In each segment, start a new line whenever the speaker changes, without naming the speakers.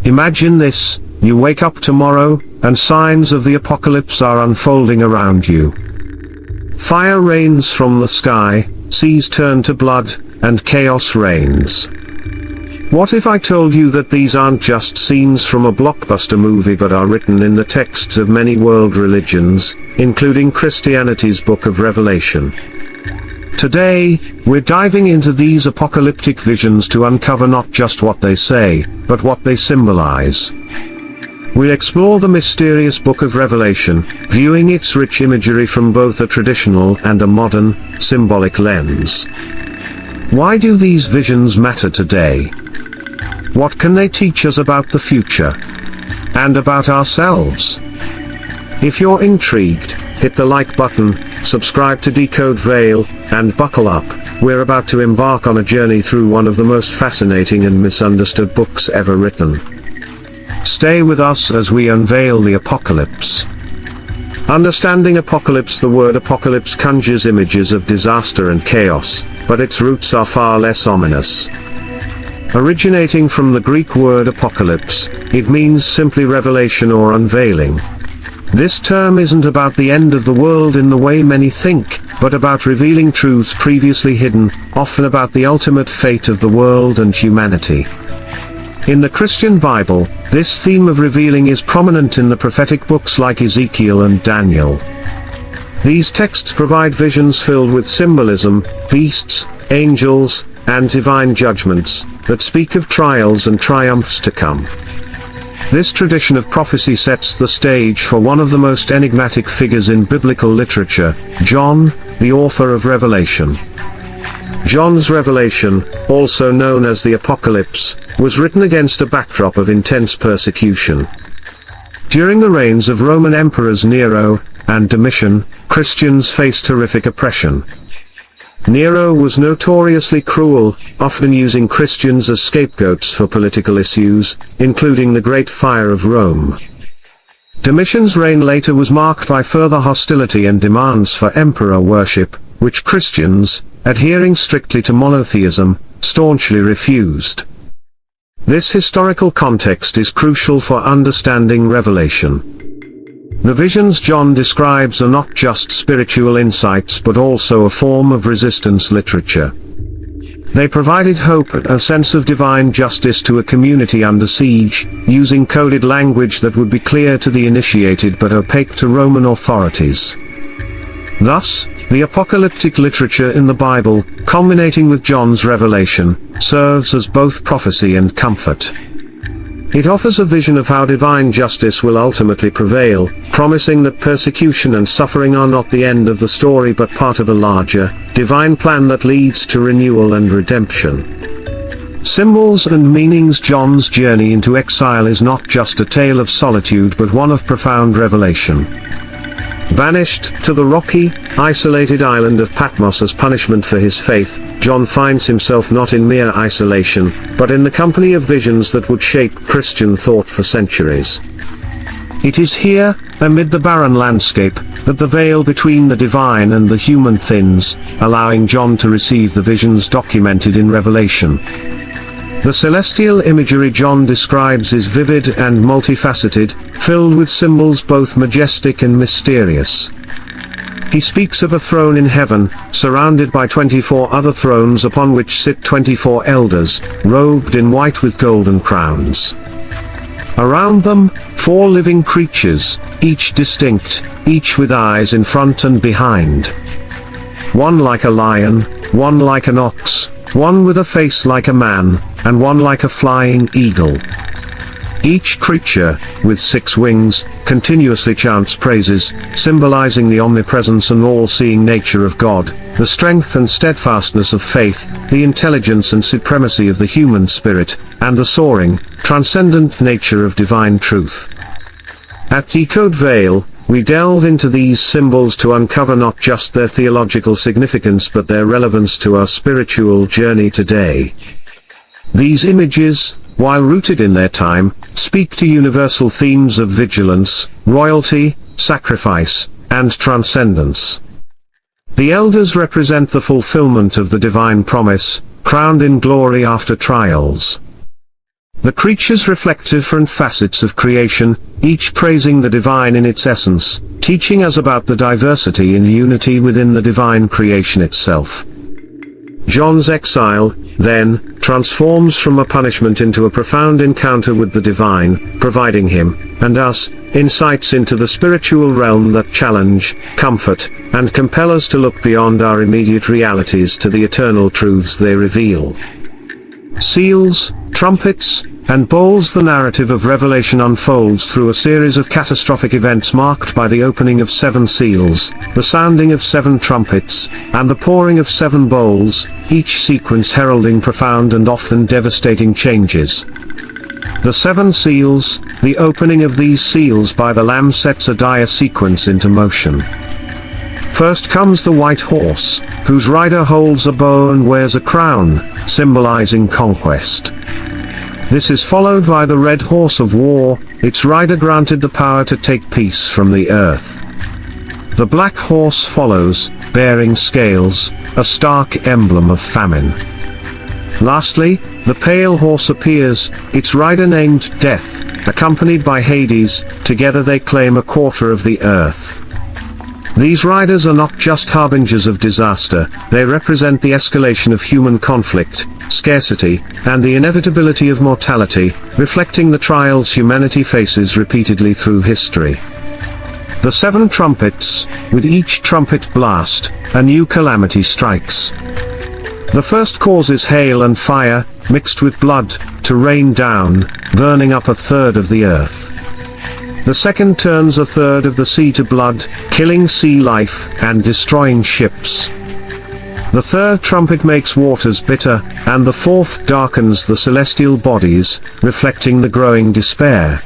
Imagine this: you wake up tomorrow, and signs of the apocalypse are unfolding around you. Fire rains from the sky, seas turn to blood, and chaos reigns. What if I told you that these aren't just scenes from a blockbuster movie but are written in the texts of many world religions, including Christianity's Book of Revelation? Today, we're diving into these apocalyptic visions to uncover not just what they say, but what they symbolize. We'll explore the mysterious Book of Revelation, viewing its rich imagery from both a traditional and a modern, symbolic lens. Why do these visions matter today? What can they teach us about the future? And about ourselves? If you're intrigued, hit the like button, subscribe to Decode Vale, and buckle up. We're about to embark on a journey through one of the most fascinating and misunderstood books ever written. Stay with us as we unveil the apocalypse. Understanding apocalypse. The word apocalypse conjures images of disaster and chaos, but its roots are far less ominous. Originating from the Greek word apocalypse, it means simply revelation or unveiling. This term isn't about the end of the world in the way many think, but about revealing truths previously hidden, often about the ultimate fate of the world and humanity. In the Christian Bible, this theme of revealing is prominent in the prophetic books like Ezekiel and Daniel. These texts provide visions filled with symbolism, beasts, angels, and divine judgments, that speak of trials and triumphs to come. This tradition of prophecy sets the stage for one of the most enigmatic figures in biblical literature, John, the author of Revelation. John's Revelation, also known as the Apocalypse, was written against a backdrop of intense persecution. During the reigns of Roman emperors Nero and Domitian, Christians faced horrific oppression. Nero was notoriously cruel, often using Christians as scapegoats for political issues, including the Great Fire of Rome. Domitian's reign later was marked by further hostility and demands for emperor worship, which Christians, adhering strictly to monotheism, staunchly refused. This historical context is crucial for understanding Revelation. The visions John describes are not just spiritual insights but also a form of resistance literature. They provided hope and a sense of divine justice to a community under siege, using coded language that would be clear to the initiated but opaque to Roman authorities. Thus, the apocalyptic literature in the Bible, culminating with John's Revelation, serves as both prophecy and comfort. It offers a vision of how divine justice will ultimately prevail, promising that persecution and suffering are not the end of the story but part of a larger, divine plan that leads to renewal and redemption. Symbols and meanings. John's journey into exile is not just a tale of solitude but one of profound revelation. Banished to the rocky, isolated island of Patmos as punishment for his faith, John finds himself not in mere isolation, but in the company of visions that would shape Christian thought for centuries. It is here, amid the barren landscape, that the veil between the divine and the human thins, allowing John to receive the visions documented in Revelation. The celestial imagery John describes is vivid and multifaceted, filled with symbols both majestic and mysterious. He speaks of a throne in heaven, surrounded by 24 other thrones upon which sit 24 elders, robed in white with golden crowns. Around them, 4 living creatures, each distinct, each with eyes in front and behind. One like a lion, one like an ox, one with a face like a man, and one like a flying eagle. Each creature, with 6 wings, continuously chants praises, symbolizing the omnipresence and all-seeing nature of God, the strength and steadfastness of faith, the intelligence and supremacy of the human spirit, and the soaring, transcendent nature of divine truth. At Decode Vale, we delve into these symbols to uncover not just their theological significance but their relevance to our spiritual journey today. These images, while rooted in their time, speak to universal themes of vigilance, royalty, sacrifice, and transcendence. The elders represent the fulfillment of the divine promise, crowned in glory after trials. The creatures reflect different facets of creation, each praising the divine in its essence, teaching us about the diversity and unity within the divine creation itself. John's exile, then, transforms from a punishment into a profound encounter with the divine, providing him, and us, insights into the spiritual realm that challenge, comfort, and compel us to look beyond our immediate realities to the eternal truths they reveal. Seals, trumpets, and bowls. The narrative of Revelation unfolds through a series of catastrophic events marked by the opening of 7 seals, the sounding of 7 trumpets, and the pouring of 7 bowls, each sequence heralding profound and often devastating changes. The 7 seals, the opening of these seals by the Lamb sets a dire sequence into motion. First comes the white horse, whose rider holds a bow and wears a crown, symbolizing conquest. This is followed by the red horse of war, its rider granted the power to take peace from the earth. The black horse follows, bearing scales, a stark emblem of famine. Lastly, the pale horse appears, its rider named Death, accompanied by Hades. Together they claim a quarter of the earth. These riders are not just harbingers of disaster, they represent the escalation of human conflict, scarcity, and the inevitability of mortality, reflecting the trials humanity faces repeatedly through history. The 7 trumpets, with each trumpet blast, a new calamity strikes. The first causes hail and fire, mixed with blood, to rain down, burning up a third of the earth. The second turns a third of the sea to blood, killing sea life, and destroying ships. The third trumpet makes waters bitter, and the fourth darkens the celestial bodies, reflecting the growing despair.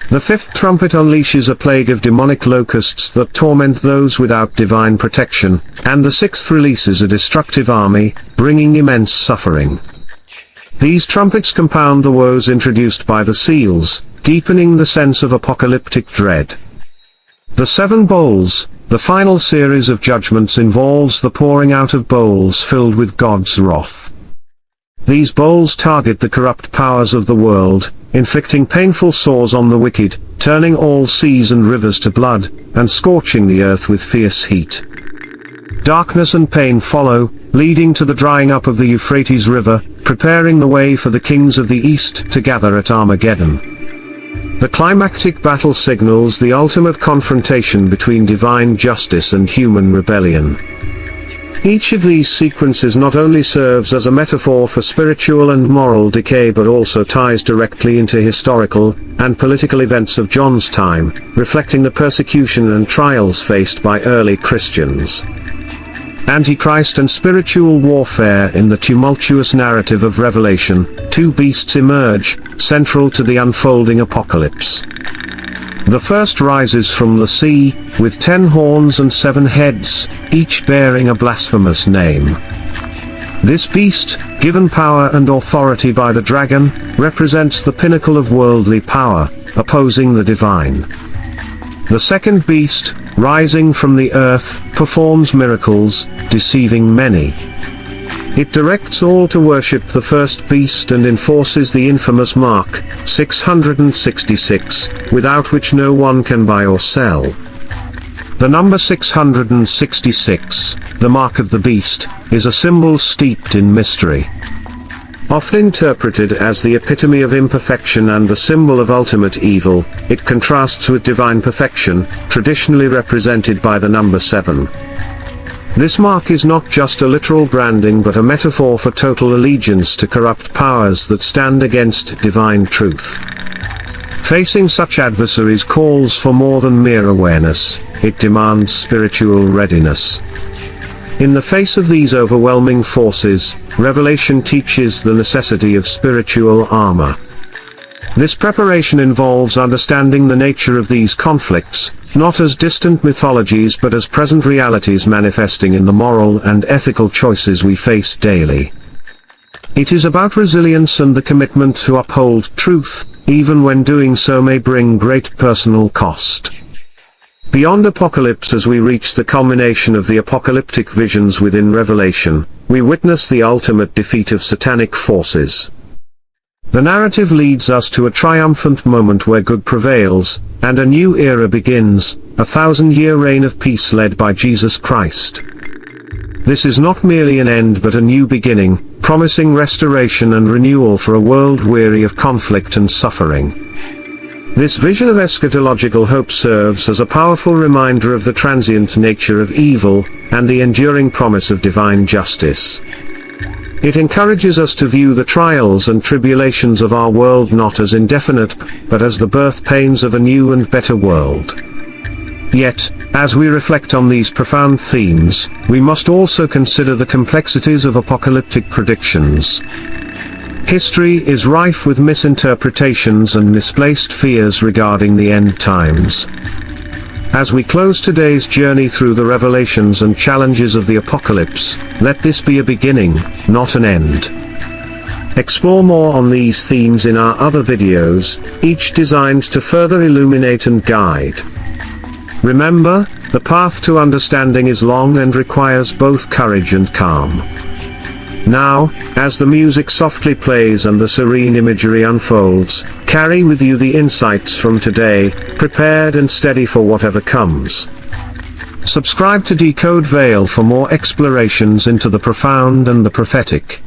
The fifth trumpet unleashes a plague of demonic locusts that torment those without divine protection, and the sixth releases a destructive army, bringing immense suffering. These trumpets compound the woes introduced by the seals, deepening the sense of apocalyptic dread. The 7 bowls, the final series of judgments, involves the pouring out of bowls filled with God's wrath. These bowls target the corrupt powers of the world, inflicting painful sores on the wicked, turning all seas and rivers to blood, and scorching the earth with fierce heat. Darkness and pain follow, leading to the drying up of the Euphrates River, preparing the way for the kings of the east to gather at Armageddon. The climactic battle signals the ultimate confrontation between divine justice and human rebellion. Each of these sequences not only serves as a metaphor for spiritual and moral decay but also ties directly into historical and political events of John's time, reflecting the persecution and trials faced by early Christians. Antichrist and spiritual warfare. In the tumultuous narrative of Revelation, 2 beasts emerge, central to the unfolding apocalypse. The first rises from the sea, with 10 horns and 7 heads, each bearing a blasphemous name. This beast, given power and authority by the dragon, represents the pinnacle of worldly power, opposing the divine. The second beast, rising from the earth, performs miracles, deceiving many. It directs all to worship the first beast and enforces the infamous mark, 666, without which no one can buy or sell. The number 666, the mark of the beast, is a symbol steeped in mystery. Often interpreted as the epitome of imperfection and the symbol of ultimate evil, it contrasts with divine perfection, traditionally represented by the number 7. This mark is not just a literal branding but a metaphor for total allegiance to corrupt powers that stand against divine truth. Facing such adversaries calls for more than mere awareness, it demands spiritual readiness. In the face of these overwhelming forces, Revelation teaches the necessity of spiritual armor. This preparation involves understanding the nature of these conflicts, not as distant mythologies but as present realities manifesting in the moral and ethical choices we face daily. It is about resilience and the commitment to uphold truth, even when doing so may bring great personal cost. Beyond apocalypse, as we reach the culmination of the apocalyptic visions within Revelation, we witness the ultimate defeat of satanic forces. The narrative leads us to a triumphant moment where good prevails, and a new era begins, a 1,000-year reign of peace led by Jesus Christ. This is not merely an end but a new beginning, promising restoration and renewal for a world weary of conflict and suffering. This vision of eschatological hope serves as a powerful reminder of the transient nature of evil, and the enduring promise of divine justice. It encourages us to view the trials and tribulations of our world not as indefinite, but as the birth pains of a new and better world. Yet, as we reflect on these profound themes, we must also consider the complexities of apocalyptic predictions. History is rife with misinterpretations and misplaced fears regarding the end times. As we close today's journey through the revelations and challenges of the apocalypse, let this be a beginning, not an end. Explore more on these themes in our other videos, each designed to further illuminate and guide. Remember, the path to understanding is long and requires both courage and calm. Now, as the music softly plays and the serene imagery unfolds, carry with you the insights from today, prepared and steady for whatever comes. Subscribe to Decode Vale for more explorations into the profound and the prophetic.